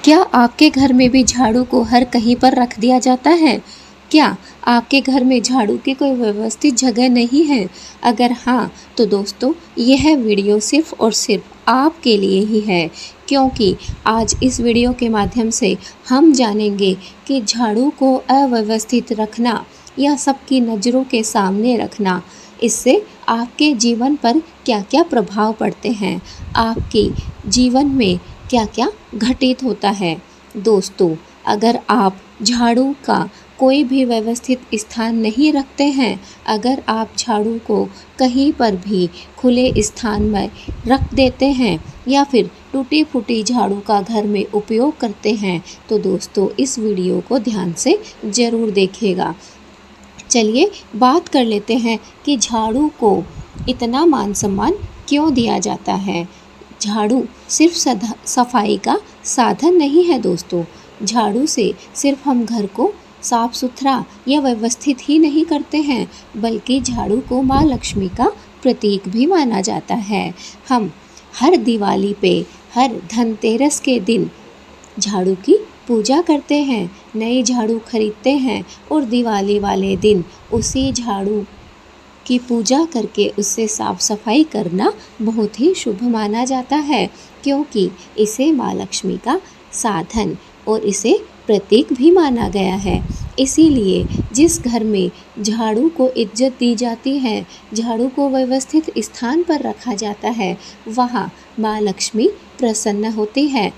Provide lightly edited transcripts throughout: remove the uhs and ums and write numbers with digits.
क्या आपके घर में भी झाड़ू को हर कहीं पर रख दिया जाता है? क्या आपके घर में झाड़ू की कोई व्यवस्थित जगह नहीं है? अगर हाँ, तो दोस्तों यह वीडियो सिर्फ़ और सिर्फ आपके लिए ही है, क्योंकि आज इस वीडियो के माध्यम से हम जानेंगे कि झाड़ू को अव्यवस्थित रखना या सबकी नज़रों के सामने रखना, इससे आपके जीवन पर क्या-क्या प्रभाव पड़ते हैं, आपके जीवन में क्या-क्या घटित होता है। दोस्तों, अगर आप झाड़ू का कोई भी व्यवस्थित स्थान नहीं रखते हैं, अगर आप झाड़ू को कहीं पर भी खुले स्थान में रख देते हैं या फिर टूटी-फूटी झाड़ू का घर में उपयोग करते हैं, तो दोस्तों इस वीडियो को ध्यान से ज़रूर देखिएगा। चलिए बात कर लेते हैं कि झाड़ू को इतना मान सम्मान क्यों दिया जाता है। झाड़ू सिर्फ सफाई का साधन नहीं है दोस्तों। झाड़ू से सिर्फ हम घर को साफ सुथरा या व्यवस्थित ही नहीं करते हैं, बल्कि झाड़ू को माँ लक्ष्मी का प्रतीक भी माना जाता है। हम हर दिवाली पे, हर धनतेरस के दिन झाड़ू की पूजा करते हैं, नए झाड़ू खरीदते हैं और दिवाली वाले दिन उसी झाड़ू की पूजा करके उससे साफ सफाई करना बहुत ही शुभ माना जाता है, क्योंकि इसे माँ लक्ष्मी का साधन और इसे प्रतीक भी माना गया है। इसीलिए जिस घर में झाड़ू को इज्जत दी जाती है, झाड़ू को व्यवस्थित स्थान पर रखा जाता है, वहाँ माँ लक्ष्मी प्रसन्न होती है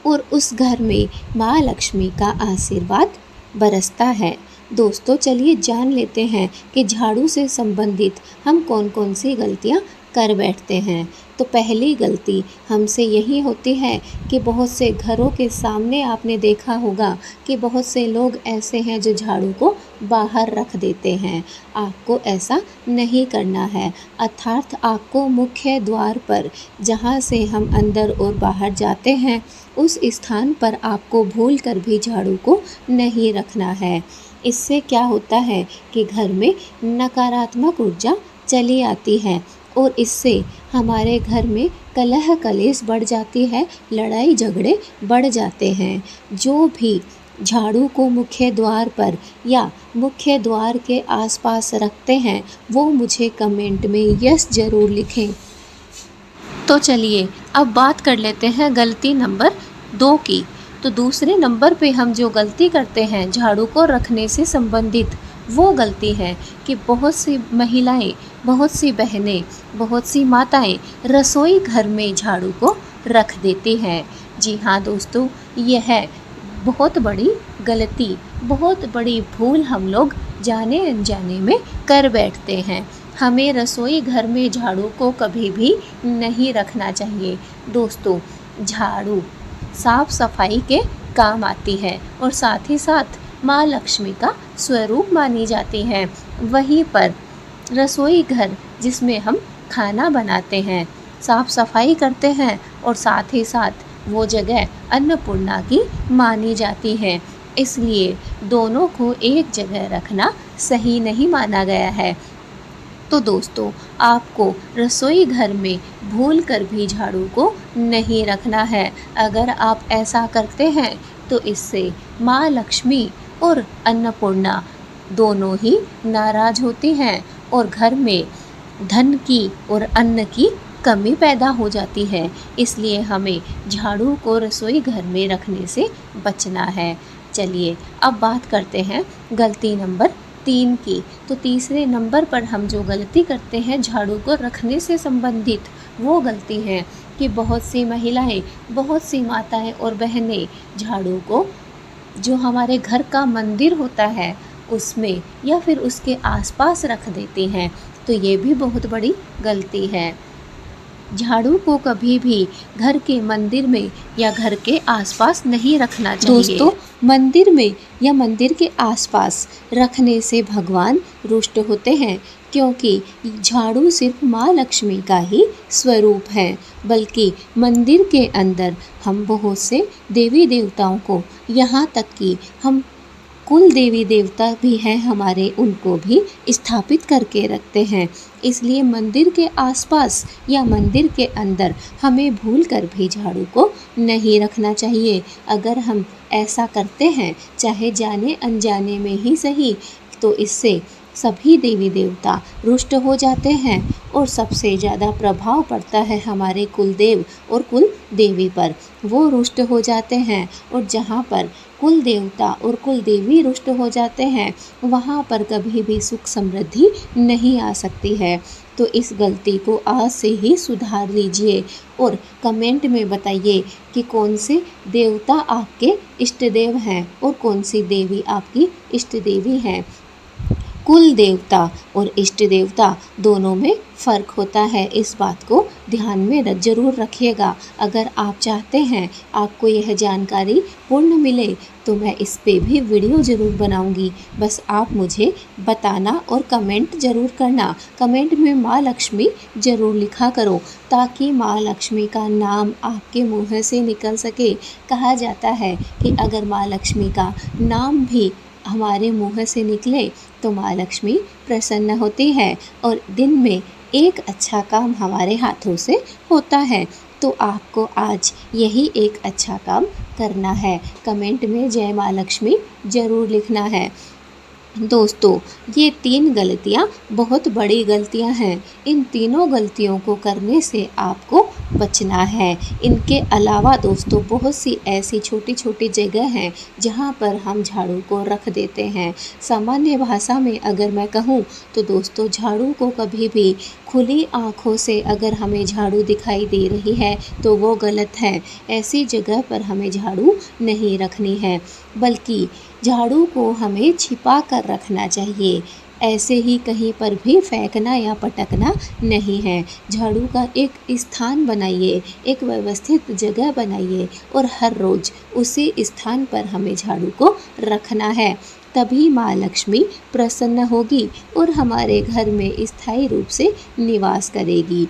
और उस घर में माँ लक्ष्मी का आशीर्वाद बरसता है। दोस्तों चलिए जान लेते हैं कि झाड़ू से संबंधित हम कौन कौन सी गलतियाँ कर बैठते हैं। तो पहली गलती हमसे यही होती है कि बहुत से घरों के सामने आपने देखा होगा कि बहुत से लोग ऐसे हैं जो झाड़ू को बाहर रख देते हैं। आपको ऐसा नहीं करना है, अर्थात आपको मुख्य द्वार पर, जहाँ से हम अंदर और बाहर जाते हैं, उस स्थान पर आपको भूल कर भी झाड़ू को नहीं रखना है। इससे क्या होता है कि घर में नकारात्मक ऊर्जा चली आती है और इससे हमारे घर में कलह कलेश बढ़ जाती है, लड़ाई झगड़े बढ़ जाते हैं। जो भी झाड़ू को मुख्य द्वार पर या मुख्य द्वार के आसपास रखते हैं, वो मुझे कमेंट में यस ज़रूर लिखें। तो चलिए अब बात कर लेते हैं गलती नंबर 2 की। तो दूसरे नंबर पे हम जो गलती करते हैं झाड़ू को रखने से संबंधित, वो गलती है कि बहुत सी महिलाएं, बहुत सी बहनें, बहुत सी माताएं रसोई घर में झाड़ू को रख देती हैं। जी हाँ दोस्तों, यह बहुत बड़ी गलती, बहुत बड़ी भूल हम लोग जाने अनजाने में कर बैठते हैं। हमें रसोई घर में झाड़ू को कभी भी नहीं रखना चाहिए। दोस्तों, झाड़ू साफ सफाई के काम आती है और साथ ही साथ माँ लक्ष्मी का स्वरूप मानी जाती है। वहीं पर रसोई घर जिसमें हम खाना बनाते हैं, साफ सफाई करते हैं और साथ ही साथ वो जगह अन्नपूर्णा की मानी जाती है। इसलिए दोनों को एक जगह रखना सही नहीं माना गया है। तो दोस्तों, आपको रसोई घर में भूल कर भी झाड़ू को नहीं रखना है। अगर आप ऐसा करते हैं तो इससे माँ लक्ष्मी और अन्नपूर्णा दोनों ही नाराज़ होती हैं और घर में धन की और अन्न की कमी पैदा हो जाती है। इसलिए हमें झाड़ू को रसोई घर में रखने से बचना है। चलिए अब बात करते हैं गलती नंबर 3 की। तो तीसरे नंबर पर हम जो गलती करते हैं झाड़ू को रखने से संबंधित, वो गलती है कि बहुत सी महिलाएं, बहुत सी माताएं और बहनें झाड़ू को जो हमारे घर का मंदिर होता है उसमें या फिर उसके आसपास रख देती हैं। तो ये भी बहुत बड़ी गलती है। झाड़ू को कभी भी घर के मंदिर में या घर के आसपास नहीं रखना चाहिए। दोस्तों, मंदिर में या मंदिर के आसपास रखने से भगवान रुष्ट होते हैं, क्योंकि झाड़ू सिर्फ माँ लक्ष्मी का ही स्वरूप है, बल्कि मंदिर के अंदर हम बहुत से देवी देवताओं को, यहाँ तक कि हम कुल देवी देवता भी हैं हमारे, उनको भी स्थापित करके रखते हैं। इसलिए मंदिर के आसपास या मंदिर के अंदर हमें भूल कर भी झाड़ू को नहीं रखना चाहिए। अगर हम ऐसा करते हैं, चाहे जाने अनजाने में ही सही, तो इससे सभी देवी देवता रुष्ट हो जाते हैं और सबसे ज़्यादा प्रभाव पड़ता है हमारे कुलदेव और कुल देवी पर। वो रुष्ट हो जाते हैं और जहाँ पर कुल देवता और कुल देवी रुष्ट हो जाते हैं, वहाँ पर कभी भी सुख समृद्धि नहीं आ सकती है। तो इस गलती को आज से ही सुधार लीजिए और कमेंट में बताइए कि कौन से देवता आपके इष्ट देव हैं और कौन सी देवी आपकी इष्ट देवी हैं। कुल देवता और इष्ट देवता दोनों में फ़र्क होता है, इस बात को ध्यान में ज़रूर रखिएगा। अगर आप चाहते हैं आपको यह जानकारी पूर्ण मिले तो मैं इस पे भी वीडियो ज़रूर बनाऊंगी। बस आप मुझे बताना और कमेंट ज़रूर करना। कमेंट में माँ लक्ष्मी ज़रूर लिखा करो ताकि माँ लक्ष्मी का नाम आपके मुँह से निकल सके। कहा जाता है कि अगर माँ लक्ष्मी का नाम भी हमारे मुँह से निकले तो माँ लक्ष्मी प्रसन्न होती है और दिन में एक अच्छा काम हमारे हाथों से होता है। तो आपको आज यही एक अच्छा काम करना है। कमेंट में जय माँ लक्ष्मी ज़रूर लिखना है। दोस्तों, ये 3 गलतियाँ बहुत बड़ी गलतियाँ हैं। इन तीनों गलतियों को करने से आपको बचना है। इनके अलावा दोस्तों बहुत सी ऐसी छोटी छोटी जगह हैं जहाँ पर हम झाड़ू को रख देते हैं। सामान्य भाषा में अगर मैं कहूँ तो दोस्तों, झाड़ू को कभी भी खुली आँखों से अगर हमें झाड़ू दिखाई दे रही है तो वो गलत है। ऐसी जगह पर हमें झाड़ू नहीं रखनी है, बल्कि झाड़ू को हमें छिपा कर रखना चाहिए। ऐसे ही कहीं पर भी फेंकना या पटकना नहीं है। झाड़ू का एक स्थान बनाइए, एक व्यवस्थित जगह बनाइए और हर रोज़ उसी स्थान पर हमें झाड़ू को रखना है। तभी माँ लक्ष्मी प्रसन्न होगी और हमारे घर में स्थायी रूप से निवास करेगी।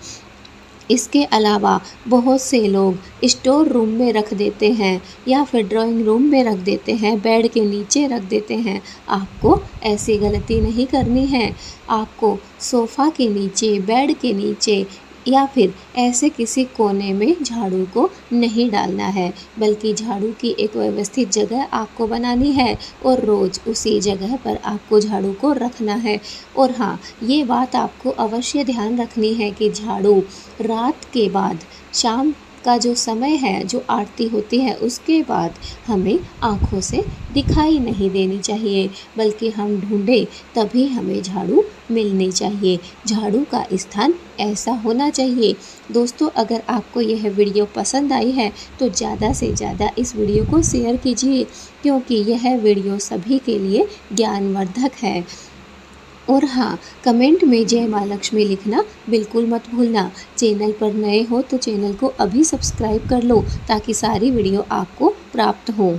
इसके अलावा बहुत से लोग स्टोर रूम में रख देते हैं या फिर ड्राइंग रूम में रख देते हैं, बेड के नीचे रख देते हैं। आपको ऐसी गलती नहीं करनी है। आपको सोफ़ा के नीचे, बेड के नीचे या फिर ऐसे किसी कोने में झाड़ू को नहीं डालना है, बल्कि झाड़ू की एक व्यवस्थित जगह आपको बनानी है और रोज़ उसी जगह पर आपको झाड़ू को रखना है। और हाँ, ये बात आपको अवश्य ध्यान रखनी है कि झाड़ू रात के बाद, शाम का जो समय है, जो आरती होती है उसके बाद हमें आँखों से दिखाई नहीं देनी चाहिए, बल्कि हम ढूंढें तभी हमें झाड़ू मिलनी चाहिए। झाड़ू का स्थान ऐसा होना चाहिए। दोस्तों, अगर आपको यह वीडियो पसंद आई है तो ज़्यादा से ज़्यादा इस वीडियो को शेयर कीजिए, क्योंकि यह वीडियो सभी के लिए ज्ञानवर्धक है। और हाँ, कमेंट में जय माँ लक्ष्मी लिखना बिल्कुल मत भूलना। चैनल पर नए हो तो चैनल को अभी सब्सक्राइब कर लो ताकि सारी वीडियो आपको प्राप्त हो।